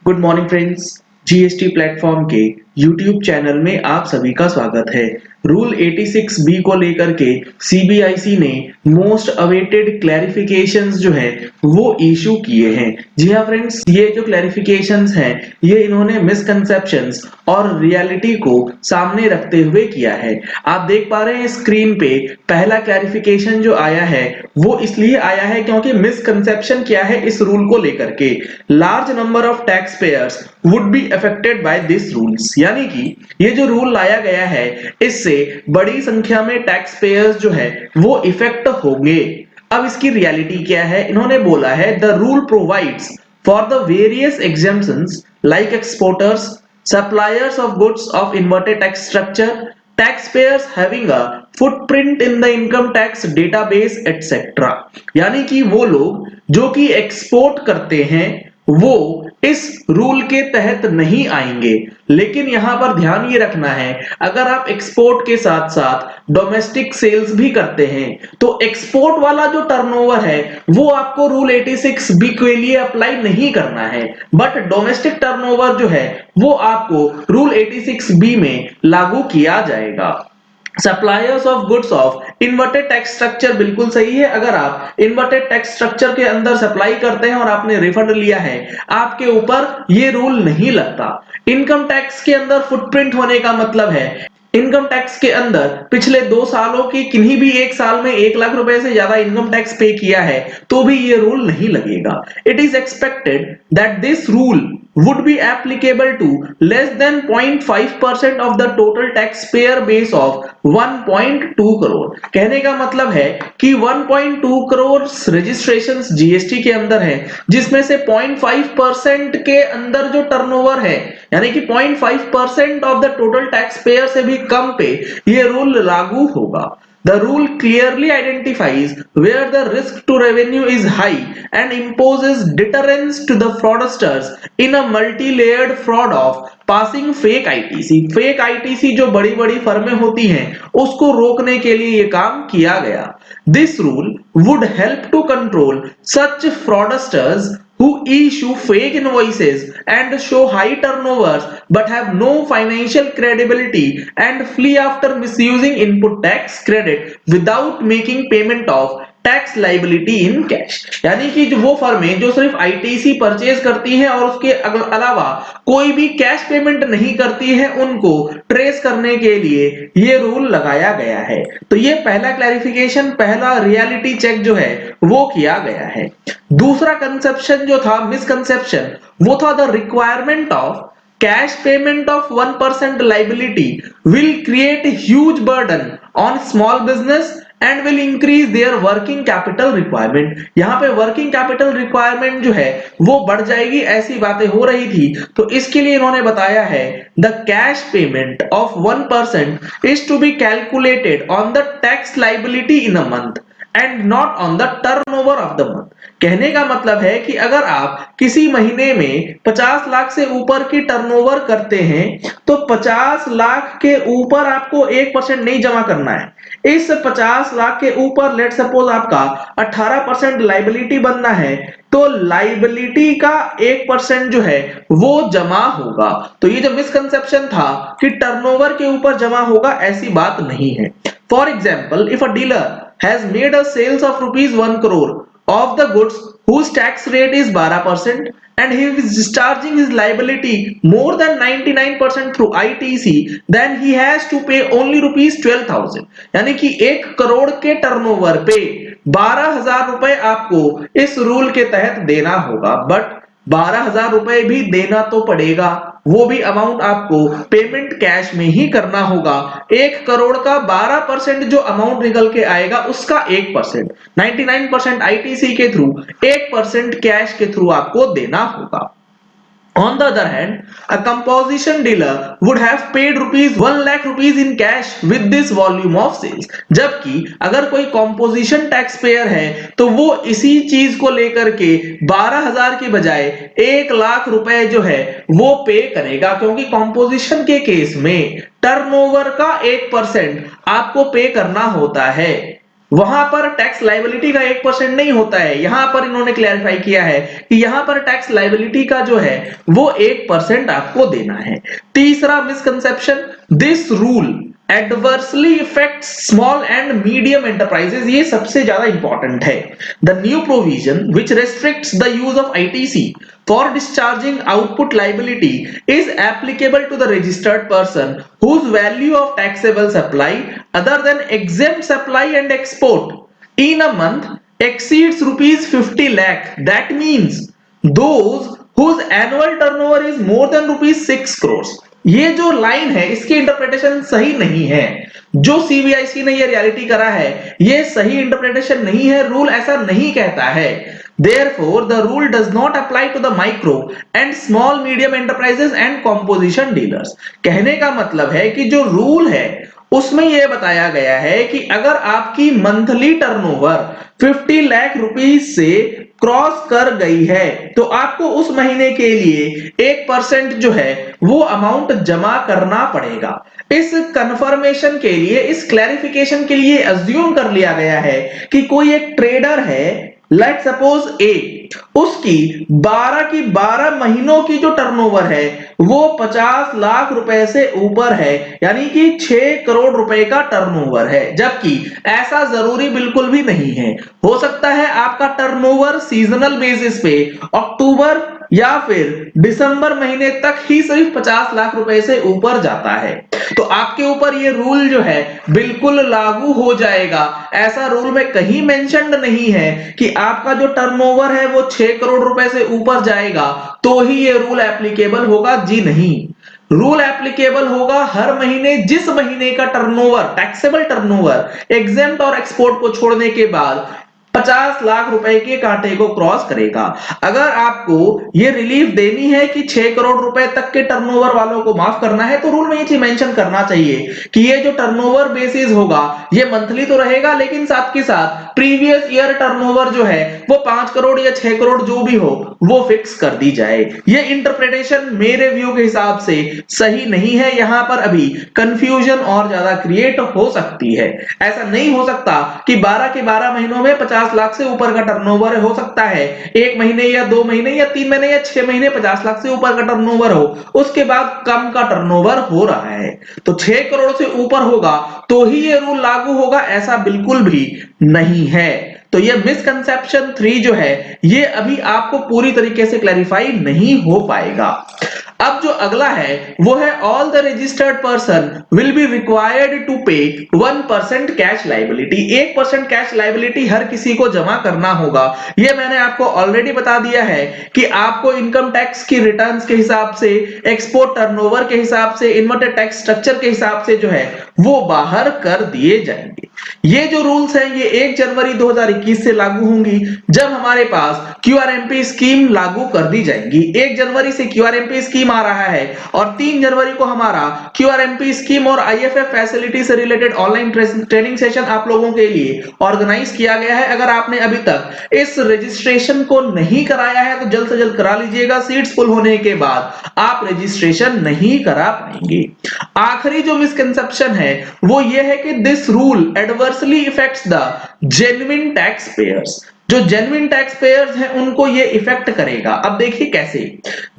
Good morning friends. GST platform के YouTube channel में आप सभी का स्वागत है। रूल 86 बी को लेकर के सीबीआईसी ने मोस्ट अवेटेड क्लैरिफिकेशंस जो है वो इशू किए हैं। जी हाँ फ्रेंड्स, ये जो क्लैरिफिकेशंस हैं ये इन्होंने मिसकंसेप्शंस और रियलिटी को सामने रखते हुए किया है। आप देख पा रहे हैं स्क्रीन पे पहला क्लैरिफिकेशन जो आया है वो इसलिए आया है क्योंकि मिसकंसेप्शन क्या है इस रूल को लेकर के, large number of tax payers would be affected by this rules, यानी कि ये जो रूल लाया गया है इससे बड़ी संख्या में टैक्स पेयर्स जो है वो इफेक्ट होंगे। अब इसकी रियलिटी क्या है, इन्होंने बोला है the rule provides for the various exemptions like exporters, suppliers of goods of inverted tax structure, taxpayers having a footprint in the income tax database etc. यानी कि वो लोग जो कि एक्सपोर्ट करते हैं वो इस रूल के तहत नहीं आएंगे। लेकिन यहां पर ध्यान ये रखना है, अगर आप एक्सपोर्ट के साथ साथ डोमेस्टिक सेल्स भी करते हैं तो एक्सपोर्ट वाला जो टर्नओवर है वो आपको रूल 86 बी के लिए अप्लाई नहीं करना है, बट डोमेस्टिक टर्नओवर जो है वो आपको रूल 86 बी में लागू किया जाएगा। Suppliers of goods of inverted tax structure बिल्कुल सही है। अगर आप इन्वर्टेड टैक्स स्ट्रक्चर के अंदर सप्लाई करते हैं और आपने रिफंड लिया है, आपके ऊपर ये रूल नहीं लगता। इनकम टैक्स के अंदर फुटप्रिंट होने का मतलब है इनकम टैक्स के अंदर पिछले 2 सालों की किन्हीं भी एक साल में 1 लाख रुपए से ज्यादा इनकम टैक्स पे किया है तो भी ये रूल नहीं लगेगा। It is expected that this rule would be applicable to less than 0.5% of the total taxpayer base of 1.2 crore. कहने का मतलब है कि 1.2 करोड़ रजिस्ट्रेशंस जीएसटी के अंदर है, जिसमें से 0.5% के अंदर जो टर्नओवर है यानी कि 0.5% of the total tax payer से भी कम पे ये रूल लागू होगा। The rule clearly identifies where the risk to revenue is high and imposes deterrence to the fraudsters in a multi-layered fraud of passing fake ITC। Fake ITC जो बड़ी बड़ी फर्में होती हैं उसको रोकने के लिए ये काम किया गया। This rule would help to control such fraudsters who issue fake invoices and show high turnovers but have no financial credibility and flee after misusing input tax credit without making payment of tax liability in cash. यानी कि जो वो फर्में जो सिर्फ ITC purchase करती हैं और उसके अलावा कोई भी कैश पेमेंट नहीं करती है, उनको ट्रेस करने के लिए ये रूल लगाया गया है। तो ये पहला क्लैरिफिकेशन, पहला रियलिटी चेक जो है वो किया गया है। दूसरा कंसेप्शन जो था, मिसकंसेप्शन, वो था the requirement of cash payment of 1% liability will create a huge burden on small business and will increase their working capital requirement। यहाँ पे working capital requirement जो है वो बढ़ जाएगी, ऐसी बातें हो रही थी। तो इसके लिए इन्होंने बताया है the cash payment of 1% is to be calculated on the tax liability in a month and not on the turnover of the month। कहने का मतलब है कि अगर आप किसी महीने में 50 लाख से ऊपर की टर्नओवर करते हैं तो 50 लाख के ऊपर आपको 1% नहीं जमा करना है। इस 50 लाख के ऊपर लेट सपोज आपका 18% लाइबिलिटी बनना है तो लाइबिलिटी का 1% जो है वो जमा होगा। तो ये जो मिसकंसेप्शन था कि टर्नओवर के ऊपर जमा होगा, ऐसी बात नहीं है। For example, if a dealer has made a sales of rupees 1 crore of the goods whose tax rate is 12% and he is discharging his liability more than 99% through ITC, then he has to pay only rupees 12,000। यानी कि 1 करोड़ के turnover पे 12,000 रुपए आपको इस rule के तहत देना होगा। बट 12,000 रुपए भी देना तो पड़ेगा, वो भी अमाउंट आपको पेमेंट कैश में ही करना होगा। 1 करोड़ का 12% जो अमाउंट निकल के आएगा उसका 1%, 99% आईटीसी के थ्रू, 1% कैश के थ्रू आपको देना होगा। On the other hand, a composition dealer would have paid rupees 1 lakh rupees in cash with this volume of sales। जबकि अगर कोई composition tax payer है तो वो इसी चीज को लेकर के 12,000 की बजाय 1 लाख रुपए जो है वो पे करेगा, क्योंकि composition के केस में टर्नओवर का 1% आपको पे करना होता है। वहां पर टैक्स लायबिलिटी का 1% नहीं होता है। यहां पर इन्होंने क्लैरिफाई किया है कि यहां पर टैक्स लायबिलिटी का जो है वो 1% आपको देना है। तीसरा misconception, this rule adversely affects small and medium enterprises, ये सबसे ज्यादा इंपॉर्टेंट है। The new provision which restricts the use of ITC for discharging output liability is applicable to the registered person whose value of taxable supply other than exempt supply and export in a month exceeds rupees 50 lakh. That means those whose annual turnover is more than rupees 6 crores। ये जो line है इसकी interpretation सही नहीं है। जो CBIC ने ये रियलिटी करा है ये सही इंटरप्रिटेशन नहीं है। रूल ऐसा नहीं कहता है। Therefore, the rule does not apply to the micro and small medium enterprises and composition dealers। कहने का मतलब है कि जो रूल है उसमें यह बताया गया है कि अगर आपकी मंथली टर्नओवर 50 लाख रुपीस से क्रॉस कर गई है तो आपको उस महीने के लिए 1% जो है वो अमाउंट जमा करना पड़ेगा। इस कंफर्मेशन के लिए, इस क्लैरिफिकेशन के लिए अज्यूम कर लिया गया है कि कोई एक ट्रेडर है, लेट सपोज ए, उसकी 12 की 12 महीनों की जो टर्नओवर है वो 50 लाख रुपए से ऊपर है, यानी कि 6 करोड़ रुपए का टर्नओवर है। जबकि ऐसा जरूरी बिल्कुल भी नहीं है। हो सकता है आपका टर्नओवर सीजनल बेसिस पे अक्टूबर या फिर दिसंबर महीने तक ही सिर्फ 50 लाख रुपए से ऊपर जाता है, तो आपके ऊपर ये रूल जो है बिल्कुल लागू हो जाएगा। ऐसा रूल में कहीं मेंशन्ड नहीं है कि आपका जो टर्नओवर है वो 6 करोड़ रुपए से ऊपर जाएगा तो ही ये रूल एप्लीकेबल होगा। जी नहीं, रूल एप्लीकेबल होगा हर महीने जिस महीने का टर्नओवर, टैक्सेबल टर्नओवर एग्जेम्प्ट और एक्सपोर्ट को छोड़ने के बाद 50 लाख रुपए के कांटे को क्रॉस करेगा। अगर आपको ये रिलीफ देनी है कि 6 करोड़ रुपए तक के टर्नओवर वालों को माफ करना है तो रूल में ये चीज मेंशन करना चाहिए कि ये जो टर्नओवर बेसिस होगा ये मंथली तो रहेगा लेकिन साथ के साथ प्रीवियस ईयर टर्नओवर जो है वो 5 करोड़ या 6 करोड़ जो भी हो वो फिक्स कर दी जाए। ये इंटरप्रिटेशन मेरे व्यू के हिसाब से सही नहीं है। यहां पर अभी कंफ्यूजन और ज्यादा क्रिएट हो सकती है। ऐसा नहीं हो सकता कि 12 के 12 महीनों में 50 लाख से ऊपर का टर्नओवर हो सकता है, एक महीने या 2 महीने या 3 महीने या 6 महीने 50 लाख से ऊपर का टर्नओवर हो, उसके बाद कम का टर्नओवर हो रहा है तो 6 करोड़ से ऊपर होगा तो ही ये रूल लागू होगा, ऐसा बिल्कुल भी नहीं है। तो ये मिसकंसेप्शन 3 जो है ये अभी आपको पूरी तरीके से क्लैरिफाई नहीं हो पाएगा। अब जो अगला है वो है all the registered person will be required to pay 1% cash liability. 1% cash liability हर किसी को जमा करना होगा। ये मैंने आपको ऑलरेडी बता दिया है कि आपको इनकम टैक्स की रिटर्न्स के हिसाब से, एक्सपोर्ट टर्नओवर के हिसाब से, इन्वर्टेड टैक्स स्ट्रक्चर के हिसाब से जो है वो बाहर कर दिए जाएंगे। ये जो रूल्स हैं ये 1 जनवरी 2021 से लागू होंगी जब हमारे पास क्यूआरएमपी स्कीम लागू कर दी जाएगी। 1 जनवरी से क्यूआरएमपी स्कीम आ रहा है और 3 जनवरी को हमारा क्यूआरएमपी स्कीम और आईएफएफ फैसिलिटी से रिलेटेड ऑनलाइन ट्रेनिंग सेशन आप लोगों के लिए ऑर्गेनाइज किया गया है। अगर आपने अभी तक इस रजिस्ट्रेशन को नहीं कराया है तो जल्द से जल्द करा लीजिएगा। सीट्स फुल होने के बाद आप रजिस्ट्रेशन नहीं करा पाएंगे। आखिरी जो मिसकंसेप्शन है वो ये है कि this rule adversely affects the genuine tax payers. जो जेन्युइन टैक्स पेयर्स हैं उनको ये इफेक्ट करेगा। अब देखिए कैसे।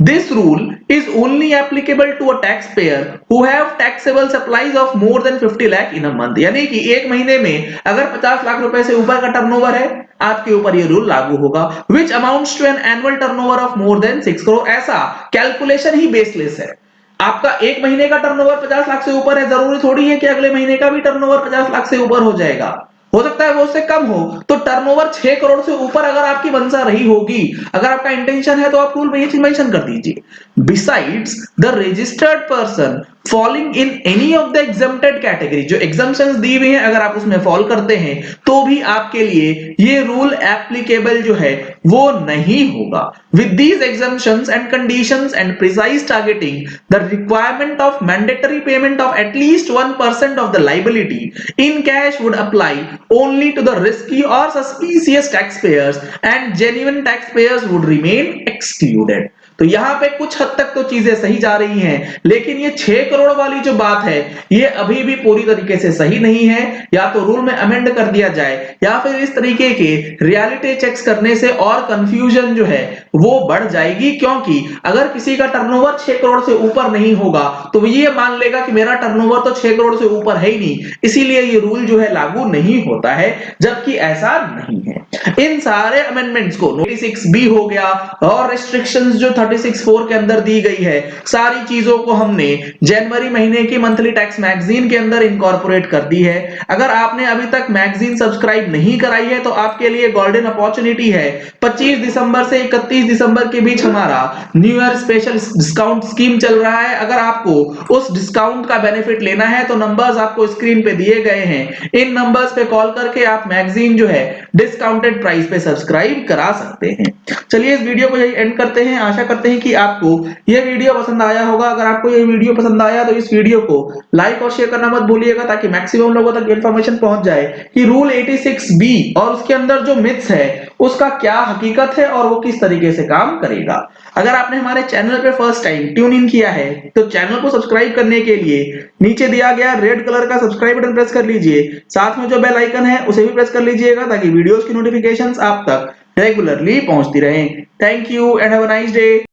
This rule is only applicable to a tax payer who have taxable supplies of more than 50 lakh in a month. यानी कि एक महीने में अगर 50 लाख रुपए से ऊपर का टर्नओवर है आपके ऊपर ये रूल लागू होगा। Which amounts to an annual turnover of more than 6 crore. ऐसा कैलकुलेशन ही बेसलेस है। आपका एक महीने का टर्नओवर 50 लाख से ऊपर है, जरूरी थोड़ी है कि अगले महीने का भी टर्नओवर 50 लाख से ऊपर हो जाएगा। हो सकता है वो उससे कम हो। तो टर्नओवर 6 करोड़ से ऊपर अगर आपकी मंशा रही होगी, अगर आपका इंटेंशन है तो आप रूल में ये चीज मेंशन कर दीजिए। Besides the registered person falling in any of the exempted category, जो एग्जम्पशंस दी हुई हैं अगर आप उसमें फॉल करते हैं तो भी आपके लिए ये रूल एप्लीकेबल जो है वो नहीं होगा। With these exemptions and conditions and precise targeting the requirement of mandatory payment of at least 1% of the liability in cash would apply only to the risky or suspicious taxpayers and genuine taxpayers would remain excluded। तो यहाँ पे कुछ हद तक तो चीजें सही जा रही हैं, लेकिन ये 6 करोड़ वाली जो बात है ये अभी भी पूरी तरीके से सही नहीं है। या तो रूल में अमेंड कर दिया जाए या फिर इस तरीके के रियलिटी चेक्स करने से और कंफ्यूजन जो है वो बढ़ जाएगी, क्योंकि अगर किसी का टर्नओवर 6 करोड़ से ऊपर नहीं होगा तो ये मान लेगा कि मेरा टर्नओवर तो 6 करोड़ से ऊपर है ही नहीं, इसीलिए ये रूल जो है लागू नहीं होता है, जबकि ऐसा नहीं है। इन सारे अमेंडमेंट्स को 36B हो गया और रिस्ट्रिक्शंस जो 36(4) के अंदर दी गई है, सारी चीजों को हमने जनवरी महीने की मंथली टैक्स मैगजीन के अंदर इनकॉर्पोरेट कर दी है। अगर आपने अभी तक मैगजीन सब्सक्राइब नहीं कराई है तो आपके लिए गोल्डन अपॉर्चुनिटी है। 25 दिसंबर से 31 दिसंबर के बीच हमारा new year special discount scheme चल रहा है। अगर आपको उस डिस्काउंट का बेनिफिट लेना है तो नंबर्स आपको स्क्रीन पे दिए गए हैं, इन नंबर्स पे कॉल करके आप मैगजीन जो है डिस्काउंटेड प्राइस पे सब्सक्राइब करा सकते हैं। चलिए इस वीडियो को यही एंड करते हैं। आशा करते हैं कि आपको यह वीडियो पसंद आया होगा। अगर आपको यह वीडियो पसंद आया तो इस वीडियो को लाइक और शेयर करना मत भूलिएगा, ताकि मैक्सिमम लोगों तक इंफॉर्मेशन पहुंच जाए कि रूल 86B और उसके अंदर जो मिथ्स है उसका क्या हकीकत है और वो किस तरीके से काम करेगा। अगर आपने हमारे चैनल पे फर्स्ट टाइम ट्यून इन किया है तो चैनल को सब्सक्राइब करने के लिए नीचे दिया गया रेड कलर का सब्सक्राइब बटन प्रेस कर लीजिए, साथ में जो बेल आइकन है उसे भी प्रेस कर लीजिएगा, ताकि वीडियोस की नोटिफिकेशंस आप तक रेगुलरली पहुंचती रहें। Thank you and have a nice day.